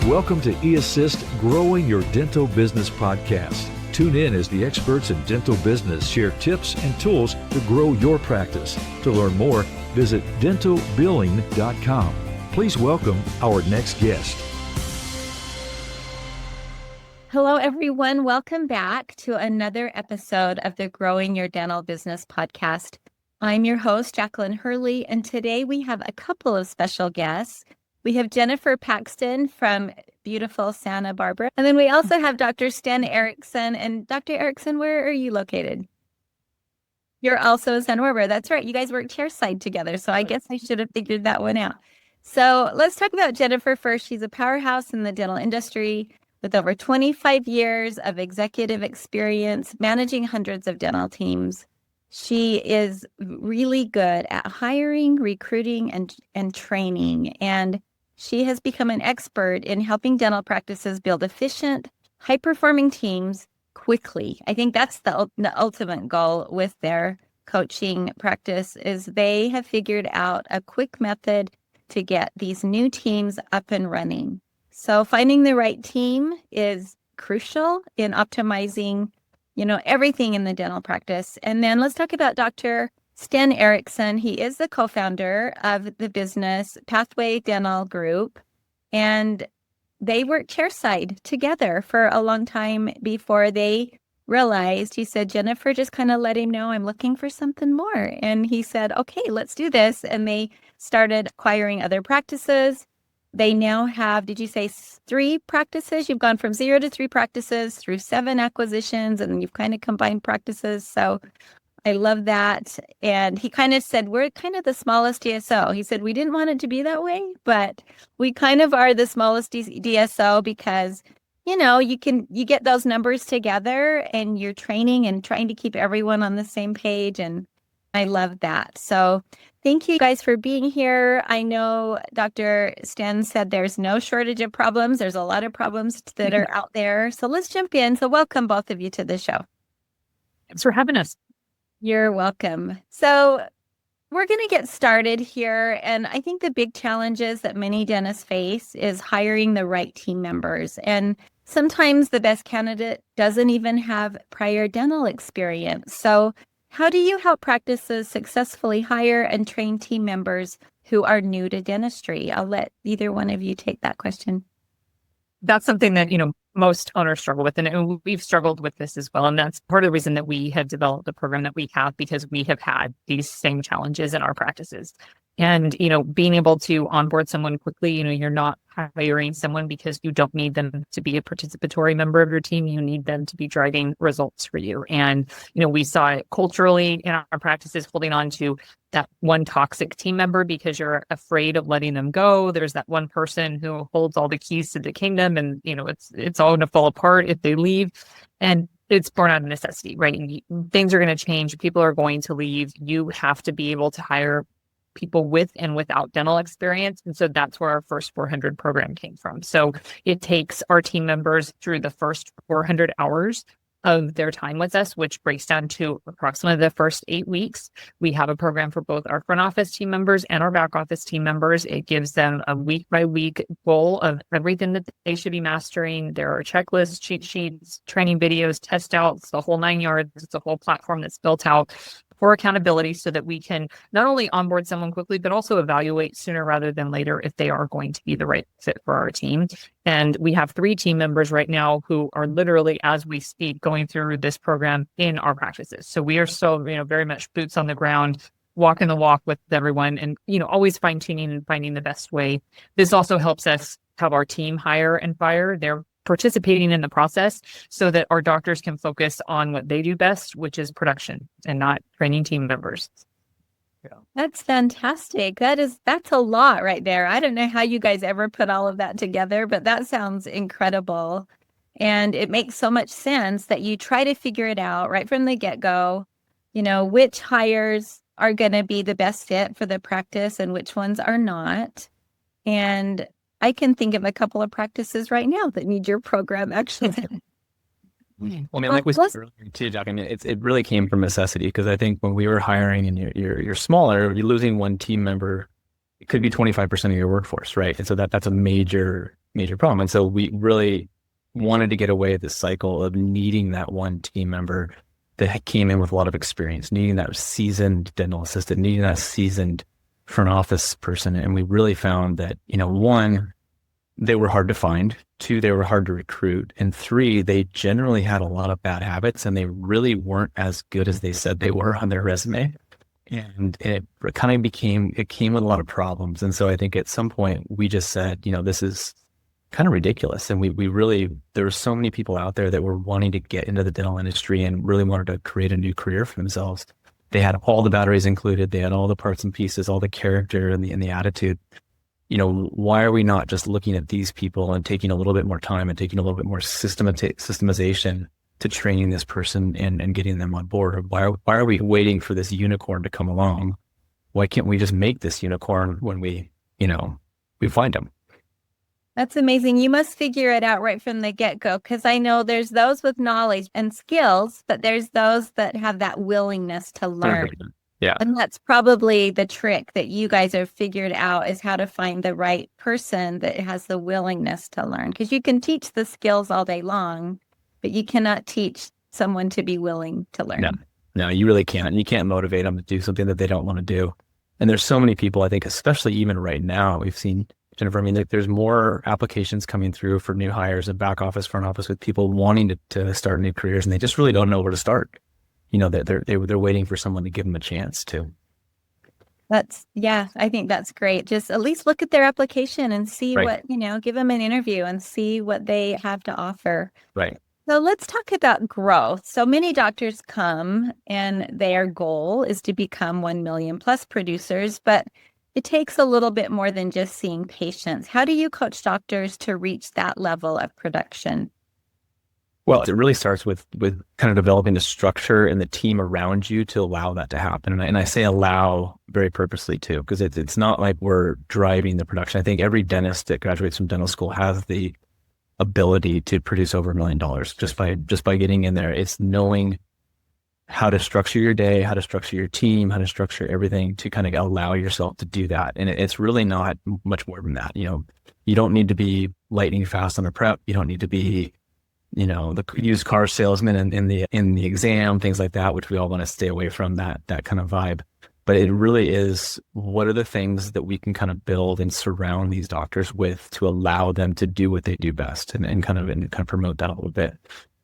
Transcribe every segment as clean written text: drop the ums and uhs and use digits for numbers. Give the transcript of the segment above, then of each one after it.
Welcome to eAssist Growing Your Dental Business podcast. Tune in as the experts in dental business share tips and tools to grow your practice. To learn more, visit dentalbilling.com. Please welcome our next guest. Hello, everyone. Welcome back to another episode of the Growing Your Dental Business podcast. I'm your host, Jacquelyn Hurley, and today we have a couple of special guests. We have Jennifer Paxton from beautiful Santa Barbara, and then we also have Dr. Sten Ericson. And Dr. Ericson, where are you located? You're also in Santa Barbara. That's right. You guys work chairside together, so I guess I should have figured that one out. So let's talk about Jennifer first. She's a powerhouse in the dental industry with over 25 years of executive experience managing hundreds of dental teams. She is really good at hiring, recruiting, and training, and she has become an expert in helping dental practices build efficient, high-performing teams quickly. I think that's the ultimate goal with their coaching practice is they have figured out a quick method to get these new teams up and running. So finding the right team is crucial in optimizing, everything in the dental practice. And then let's talk about Dr. Sten Ericson. He is the co-founder of the business Pathway Dental Group, and they worked chairside together for a long time before they realized, he said, Jennifer just kind of let him know, I'm looking for something more. And he said, okay, let's do this. And they started acquiring other practices. They now have, did you say 3 practices? You've gone from 0 to 3 practices through 7 acquisitions, and you've kind of combined practices. So I love that. And he kind of said, we're kind of the smallest DSO. He said, we didn't want it to be that way, but we kind of are the smallest DSO because, you get those numbers together and you're training and trying to keep everyone on the same page. And I love that. So thank you guys for being here. I know Dr. Sten said there's no shortage of problems. There's a lot of problems that are out there. So let's jump in. So welcome both of you to the show. Thanks for having us. You're welcome. So we're going to get started here. And I think the big challenges that many dentists face is hiring the right team members. And sometimes the best candidate doesn't even have prior dental experience. So how do you help practices successfully hire and train team members who are new to dentistry? I'll let either one of you take that question. That's something that, most owners struggle with, and we've struggled with this as well. And that's part of the reason that we have developed the program that we have, because we have had these same challenges in our practices. And, being able to onboard someone quickly, you're not hiring someone because you don't need them to be a participatory member of your team. You need them to be driving results for you. And, we saw it culturally in our practices, holding on to that one toxic team member because you're afraid of letting them go. There's that one person who holds all the keys to the kingdom, and, it's all going to fall apart if they leave. And it's born out of necessity, right? And things are going to change. People are going to leave. You have to be able to hire people with and without dental experience. And so that's where our first 400 program came from. So it takes our team members through the first 400 hours of their time with us, which breaks down to approximately the first 8 weeks. We have a program for both our front office team members and our back office team members. It gives them a week by week goal of everything that they should be mastering. There are checklists, cheat sheets, training videos, test outs, the whole 9 yards. It's a whole platform that's built out for accountability so that we can not only onboard someone quickly, but also evaluate sooner rather than later if they are going to be the right fit for our team. And we have 3 team members right now who are literally, as we speak, going through this program in our practices. So we are still, very much boots on the ground, walking the walk with everyone, and, always fine tuning and finding the best way. This also helps us have our team hire and fire. They're participating in the process so that our doctors can focus on what they do best, which is production and not training team members. Yeah. That's fantastic. That's a lot right there. I don't know how you guys ever put all of that together, but that sounds incredible. And it makes so much sense that you try to figure it out right from the get-go, which hires are going to be the best fit for the practice and which ones are not. And I can think of a couple of practices right now that need your program, actually. Well, I mean, like we said earlier too, Jack, I mean, it really came from necessity, because I think when we were hiring and you're smaller, you're losing one team member, it could be 25% of your workforce, right? And so that's a major major problem. And so we really wanted to get away with this cycle of needing that one team member that came in with a lot of experience, needing that seasoned dental assistant, needing that seasoned front office person. And we really found that, one, they were hard to find. Two, they were hard to recruit. And three, they generally had a lot of bad habits and they really weren't as good as they said they were on their resume. And it kind of came with a lot of problems. And so I think at some point we just said, this is kind of ridiculous. And we really, there were so many people out there that were wanting to get into the dental industry and really wanted to create a new career for themselves. They had all the batteries included. They had all the parts and pieces, all the character and the attitude. Why are we not just looking at these people and taking a little bit more time and taking a little bit more systemization to training this person and getting them on board? Why are we waiting for this unicorn to come along? Why can't we just make this unicorn when we find them? That's amazing. You must figure it out right from the get-go, because I know there's those with knowledge and skills, but there's those that have that willingness to learn. Yeah. And that's probably the trick that you guys have figured out, is how to find the right person that has the willingness to learn. Because you can teach the skills all day long, but you cannot teach someone to be willing to learn. No, you really can't. You can't motivate them to do something that they don't want to do. And there's so many people, I think, especially even right now, we've seen, Jennifer, there's more applications coming through for new hires in back office, front office, with people wanting to start new careers, and they just really don't know where to start. They're waiting for someone to give them a chance to. I think that's great. Just at least look at their application and see what, give them an interview and see what they have to offer. Right. So let's talk about growth. So many doctors come and their goal is to become 1 million plus producers, but it takes a little bit more than just seeing patients. How do you coach doctors to reach that level of production? Well, it really starts with kind of developing the structure and the team around you to allow that to happen. And I say allow very purposely too, because it's not like we're driving the production. I think every dentist that graduates from dental school has the ability to produce over $1 million just by getting in there. It's knowing how to structure your day, how to structure your team, how to structure everything to kind of allow yourself to do that. And it's really not much more than that. You don't need to be lightning fast on a prep. You don't need to be, the used car salesman in the exam, things like that, which we all want to stay away from, that kind of vibe. But it really is, what are the things that we can kind of build and surround these doctors with to allow them to do what they do best and kind of promote that a little bit.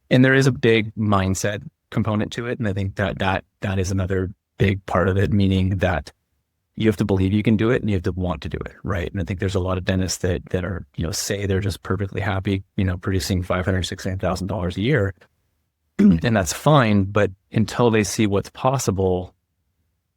And there is a big mindset component to it. And I think that is another big part of it, meaning that you have to believe you can do it and you have to want to do it. Right. And I think there's a lot of dentists that are, say they're just perfectly happy, producing $500,000, $600,000 a year. And that's fine. But until they see what's possible,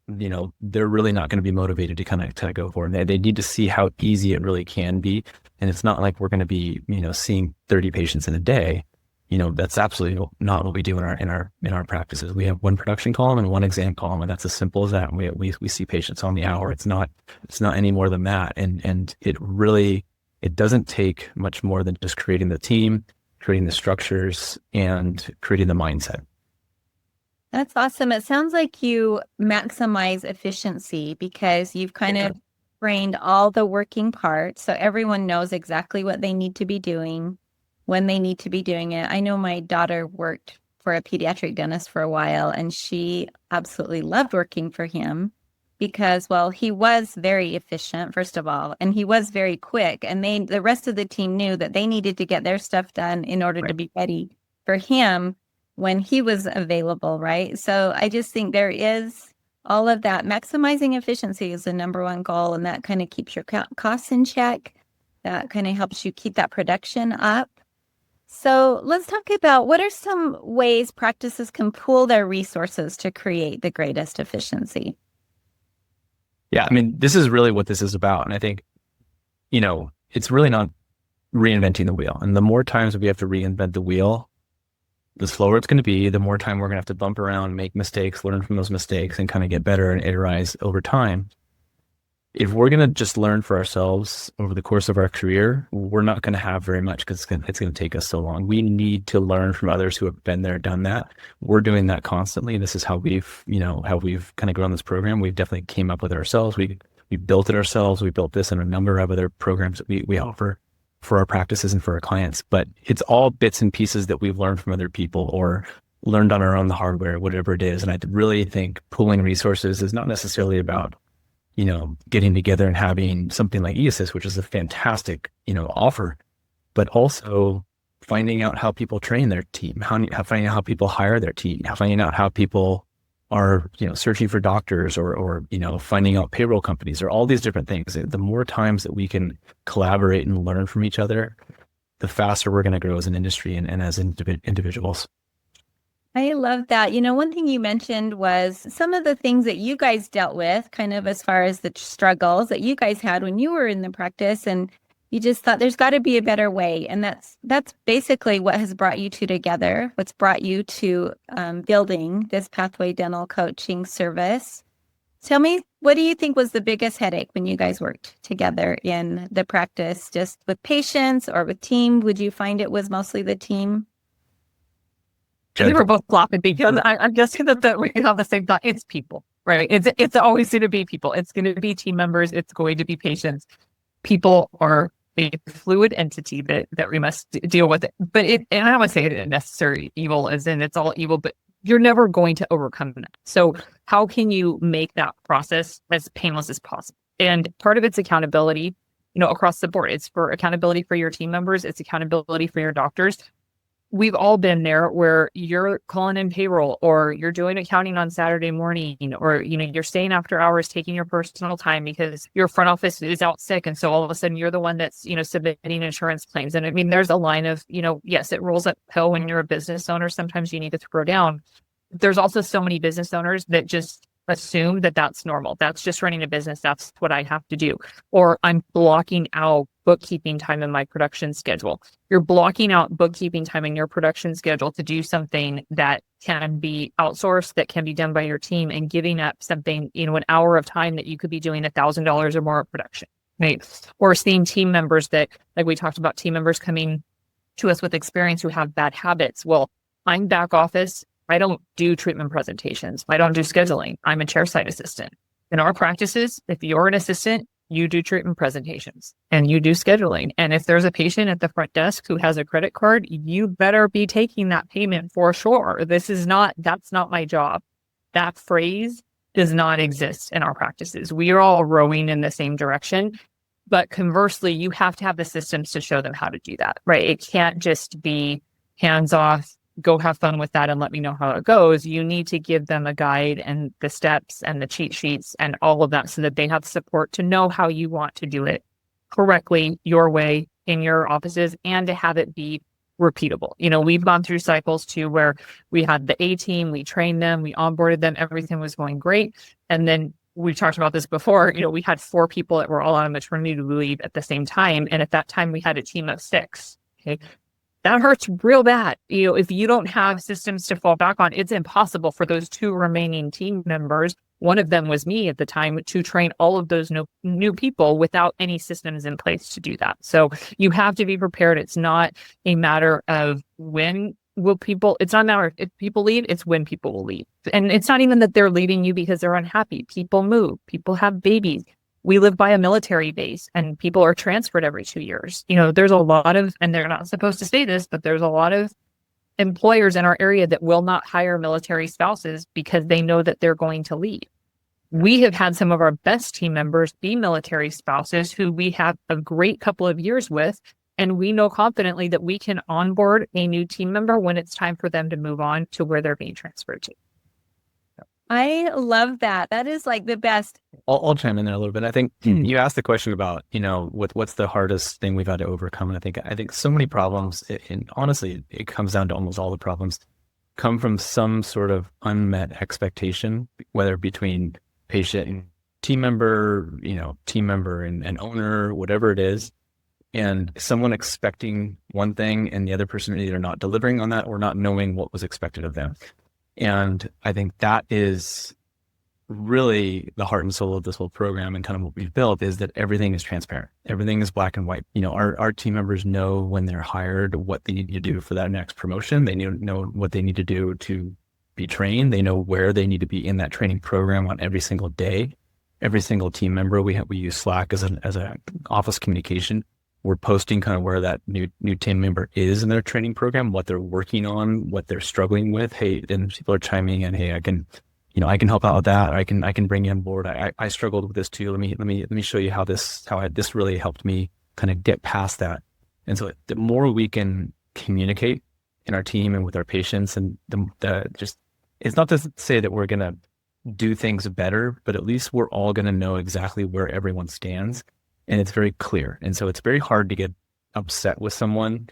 they're really not going to be motivated to kind of go for it. They need to see how easy it really can be. And it's not like we're going to be, seeing 30 patients in a day. That's absolutely not what we do in our practices. We have one production column and one exam column, and that's as simple as that. We see patients on the hour. It's not any more than that. And it doesn't take much more than just creating the team, creating the structures, and creating the mindset. That's awesome. It sounds like you maximize efficiency because you've kind of trained all the working parts, so everyone knows exactly what they need to be doing, when they need to be doing it. I know my daughter worked for a pediatric dentist for a while, and she absolutely loved working for him because, well, he was very efficient, first of all, and he was very quick. And the rest of the team knew that they needed to get their stuff done in order to be ready for him when he was available, right? So I just think there is all of that. Maximizing efficiency is the number one goal, and that kind of keeps your costs in check. That kind of helps you keep that production up. So let's talk about what are some ways practices can pool their resources to create the greatest efficiency. Yeah, this is really what this is about. And I think, it's really not reinventing the wheel. And the more times we have to reinvent the wheel, the slower it's going to be, the more time we're going to have to bump around, make mistakes, learn from those mistakes, and kind of get better and iterate over time. If we're going to just learn for ourselves over the course of our career, we're not going to have very much because it's going to take us so long. We need to learn from others who have been there, done that. We're doing that constantly. This is how we've kind of grown this program. We've definitely came up with it ourselves. We built it ourselves. We built this and a number of other programs that we offer. for our practices and for our clients, but it's all bits and pieces that we've learned from other people or learned on our own, the hardware, whatever it is. And I really think pooling resources is not necessarily about, getting together and having something like eAssist, which is a fantastic, offer, but also finding out how people train their team, finding out how people hire their team, finding out how people are, searching for doctors or, finding out payroll companies or all these different things. The more times that we can collaborate and learn from each other, the faster we're going to grow as an industry and as individuals. I love that. One thing you mentioned was some of the things that you guys dealt with, kind of as far as the struggles that you guys had when you were in the practice, and you just thought there's got to be a better way. And that's basically what has brought you two together, what's brought you to building this Pathway Dental coaching service. Tell me, what do you think was the biggest headache when you guys worked together in the practice, just with patients or with team? Would you find it was mostly the team? They were both flopping because I'm guessing that we have the same thought. It's people, right? It's always going to be people. It's going to be team members. It's going to be patients. People are a fluid entity that we must deal with it. But and I don't want to say it necessary evil as in it's all evil, but you're never going to overcome that. So how can you make that process as painless as possible? And part of it's accountability, across the board. It's for accountability for your team members. It's accountability for your doctors. We've all been there where you're calling in payroll or you're doing accounting on Saturday morning, or, you're staying after hours, taking your personal time because your front office is out sick. And so all of a sudden you're the one that's, submitting insurance claims. And I mean, there's a line of, yes, it rolls uphill when you're a business owner. Sometimes you need to throw down. There's also so many business owners that just assume that that's normal. That's just running a business. That's what I have to do. Or I'm blocking out bookkeeping time in my production schedule. You're blocking out bookkeeping time in your production schedule to do something that can be outsourced, that can be done by your team, and giving up something, an hour of time that you could be doing $1,000 or more of production, right? Or seeing team members that, like we talked about, team members coming to us with experience who have bad habits. Well, I'm back office. I don't do treatment presentations. I don't do scheduling. I'm a chairside assistant. In our practices, if you're an assistant, you do treatment presentations and you do scheduling. And if there's a patient at the front desk who has a credit card, you better be taking that payment for sure. That's not my job. That phrase does not exist in our practices. We are all rowing in the same direction. But conversely, you have to have the systems to show them how to do that, right? It can't just be hands off, go have fun with that and let me know how it goes. You need to give them a guide and the steps and the cheat sheets and all of that so that they have support to know how you want to do it correctly, your way, in your offices, and to have it be repeatable. We've gone through cycles too where we had the A team, we trained them, we onboarded them, everything was going great. And then we talked about this before, we had 4 people that were all on maternity leave at the same time. And at that time we had a team of 6. Okay. That hurts real bad. If you don't have systems to fall back on, it's impossible for those 2 remaining team members. One of them was me at the time, to train all of those new people without any systems in place to do that. So you have to be prepared. It's not a matter of it's not a matter of if people leave, it's when people will leave. And it's not even that they're leaving you because they're unhappy. People move, people have babies. We live by a military base and people are transferred every 2 years. There's a lot of, and they're not supposed to say this, but there's a lot of employers in our area that will not hire military spouses because they know that they're going to leave. We have had some of our best team members be military spouses who we have a great couple of years with, and we know confidently that we can onboard a new team member when it's time for them to move on to where they're being transferred to. I love that. That is like the best. I'll chime in there a little bit. I think you asked the question about, what's the hardest thing we've had to overcome. And I think so many problems, and honestly, it comes down to almost all the problems, come from some sort of unmet expectation, whether between patient and team member, and owner, whatever it is. And someone expecting one thing and the other person either not delivering on that or not knowing what was expected of them. And I think that is really the heart and soul of this whole program, and kind of what we've built is that everything is transparent. Everything is black and white. Our team members know when they're hired what they need to do for that next promotion. They know what they need to do to be trained. They know where they need to be in that training program on every single day. Every single team member, we use Slack as an office communication. We're posting kind of where that new team member is in their training program, what they're working on, what they're struggling with. Hey, and people are chiming in. Hey, I can help out with that. I can bring you on board. I struggled with this too. Let me show you how this really helped me kind of get past that. And so the more we can communicate in our team and with our patients, and it's not to say that we're going to do things better, but at least we're all going to know exactly where everyone stands. And it's very clear. And so it's very hard to get upset with someone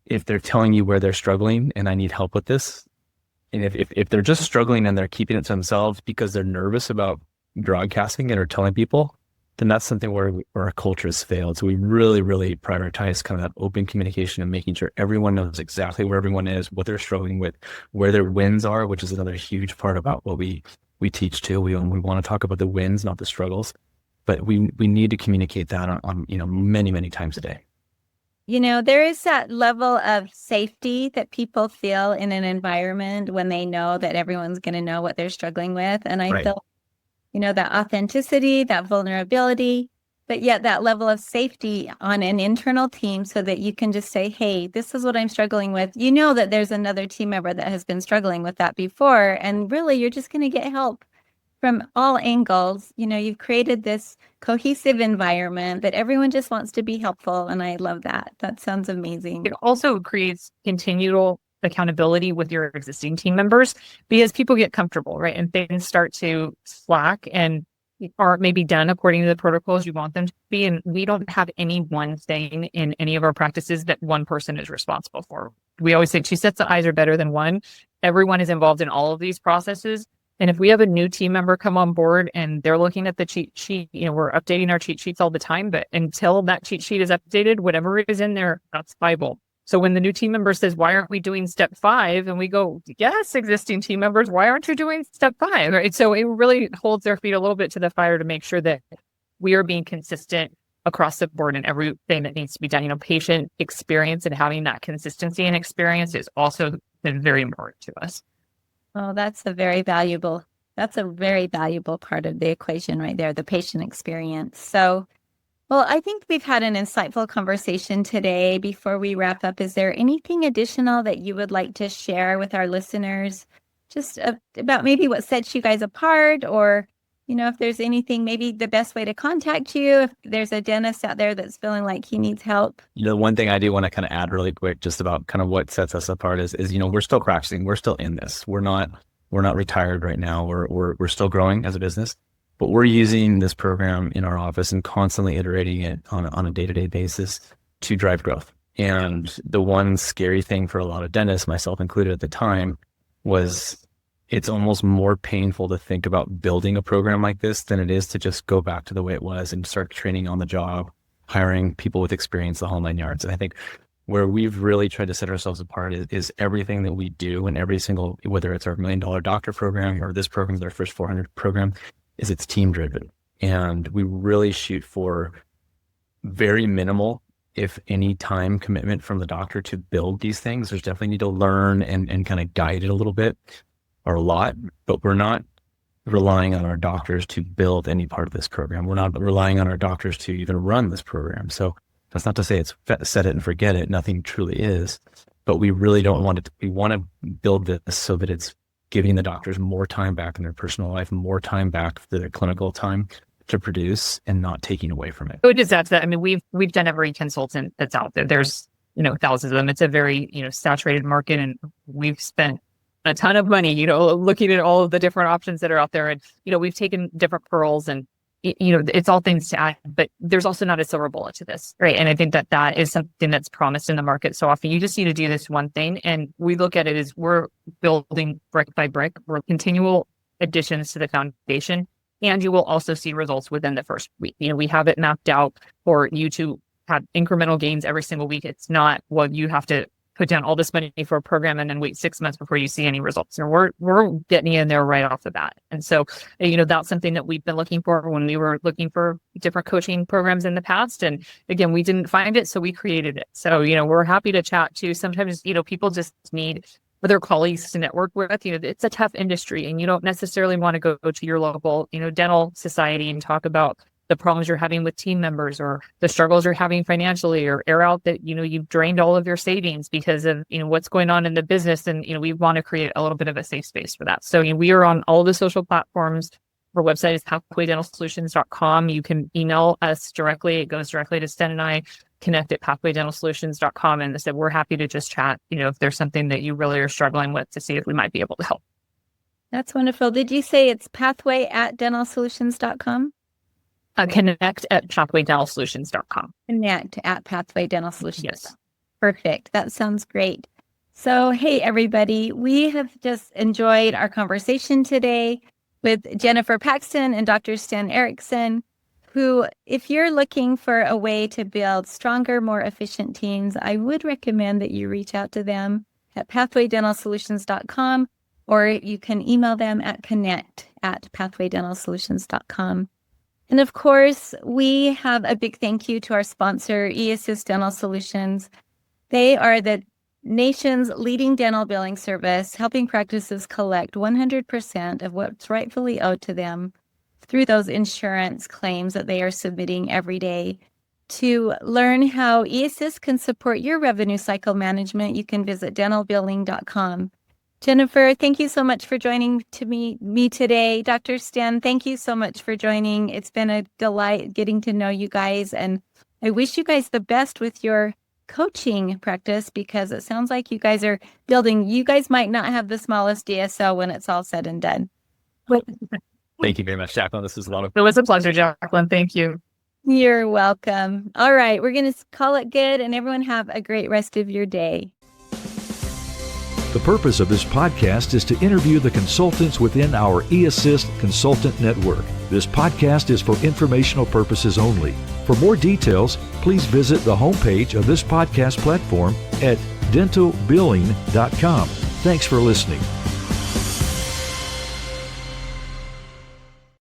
if they're telling you where they're struggling and I need help with this. And if they're just struggling and they're keeping it to themselves because they're nervous about broadcasting it or telling people, then that's something where our culture has failed. So we really, really prioritize kind of that open communication and making sure everyone knows exactly where everyone is, what they're struggling with, where their wins are, which is another huge part about what we teach too. We want to talk about the wins, not the struggles. But we need to communicate that on many, many times a day. There is that level of safety that people feel in an environment when they know that everyone's going to know what they're struggling with. And I feel, that authenticity, that vulnerability, but yet that level of safety on an internal team so that you can just say, hey, this is what I'm struggling with. You know that there's another team member that has been struggling with that before. And really, you're just going to get help from all angles. You've created this cohesive environment that everyone just wants to be helpful. And I love that. That sounds amazing. It also creates continual accountability with your existing team members because people get comfortable, right? And things start to slack and are maybe done according to the protocols you want them to be. And we don't have any one thing in any of our practices that one person is responsible for. We always say 2 sets of eyes are better than one. Everyone is involved in all of these processes. And if we have a new team member come on board and they're looking at the cheat sheet, we're updating our cheat sheets all the time, but until that cheat sheet is updated, whatever is in there, that's Bible. So when the new team member says, why aren't we doing step 5? And we go, yes, existing team members, why aren't you doing step 5? Right? So it really holds their feet a little bit to the fire to make sure that we are being consistent across the board in everything that needs to be done. Patient experience and having that consistency and experience is also been very important to us. Oh, that's a very valuable part of the equation right there, the patient experience. So, well, I think we've had an insightful conversation today. Before we wrap up, is there anything additional that you would like to share with our listeners, just about maybe what sets you guys apart, or, if there's anything, maybe the best way to contact you, if there's a dentist out there that's feeling like he needs help? One thing I do want to kind of add really quick, just about kind of what sets us apart is we're still practicing. We're still in this. We're not retired right now. We're still growing as a business, but we're using this program in our office and constantly iterating it on a day-to-day basis to drive growth. And the one scary thing for a lot of dentists, myself included at the time, was it's almost more painful to think about building a program like this than it is to just go back to the way it was and start training on the job, hiring people with experience, the whole 9 yards. And I think where we've really tried to set ourselves apart is everything that we do, and every single, whether it's our $1 million doctor program or this program is our first 400 program, is it's team driven. And we really shoot for very minimal, if any, time commitment from the doctor to build these things. There's definitely need to learn and kind of guide it a little bit or a lot, but we're not relying on our doctors to build any part of this program. We're not relying on our doctors to even run this program. So that's not to say it's set it and forget it. Nothing truly is, but we really don't want it. We want to build this so that it's giving the doctors more time back in their personal life, more time back for their clinical time to produce, and not taking away from it. So just add to that. We've done every consultant that's out there. There's, thousands of them. It's a very, saturated market, and we've spent a ton of money, looking at all of the different options that are out there. And, we've taken different pearls, and, it's all things to add, but there's also not a silver bullet to this, right? And I think that is something that's promised in the market so often. You just need to do this one thing. And we look at it as we're building brick by brick. We're continual additions to the foundation. And you will also see results within the first week. We have it mapped out for you to have incremental gains every single week. It's not, well, you have to put down all this money for a program and then wait 6 months before you see any results. And we're getting you in there right off the bat. And so, that's something that we've been looking for when we were looking for different coaching programs in the past. And again, we didn't find it, so we created it. So, we're happy to chat too. Sometimes, people just need other colleagues to network with. It's a tough industry, and you don't necessarily want to go to your local, dental society and talk about the problems you're having with team members or the struggles you're having financially, or air out that, you've drained all of your savings because of, what's going on in the business. And, we want to create a little bit of a safe space for that. So we are on all the social platforms. Our website is pathwaydentalsolutions.com. You can email us directly. It goes directly to Sten and I. Connect at pathwaydentalsolutions.com. And they said, we're happy to just chat, if there's something that you really are struggling with, to see if we might be able to help. That's wonderful. Did you say it's pathway@dentalsolutions.com? Connect at pathwaydentalsolutions.com. Connect at pathwaydentalsolutions. Yes. Perfect. That sounds great. So, hey, everybody, we have just enjoyed our conversation today with Jennifer Paxton and Dr. Sten Ericson, who, if you're looking for a way to build stronger, more efficient teams, I would recommend that you reach out to them at pathwaydentalsolutions.com, or you can email them at connect@pathwaydentalsolutions.com. And of course, we have a big thank you to our sponsor, eAssist Dental Solutions. They are the nation's leading dental billing service, helping practices collect 100% of what's rightfully owed to them through those insurance claims that they are submitting every day. To learn how eAssist can support your revenue cycle management, you can visit dentalbilling.com. Jennifer, thank you so much for joining me today. Dr. Sten, thank you so much for joining. It's been a delight getting to know you guys, and I wish you guys the best with your coaching practice, because it sounds like you guys are building. You guys might not have the smallest DSO when it's all said and done. Thank you very much, Jacquelyn. This was a lot of It was a pleasure, Jacquelyn. Thank you. You're welcome. All right, we're going to call it good, and everyone have a great rest of your day. The purpose of this podcast is to interview the consultants within our eAssist Consultant Network. This podcast is for informational purposes only. For more details, please visit the homepage of this podcast platform at dentalbilling.com. Thanks for listening.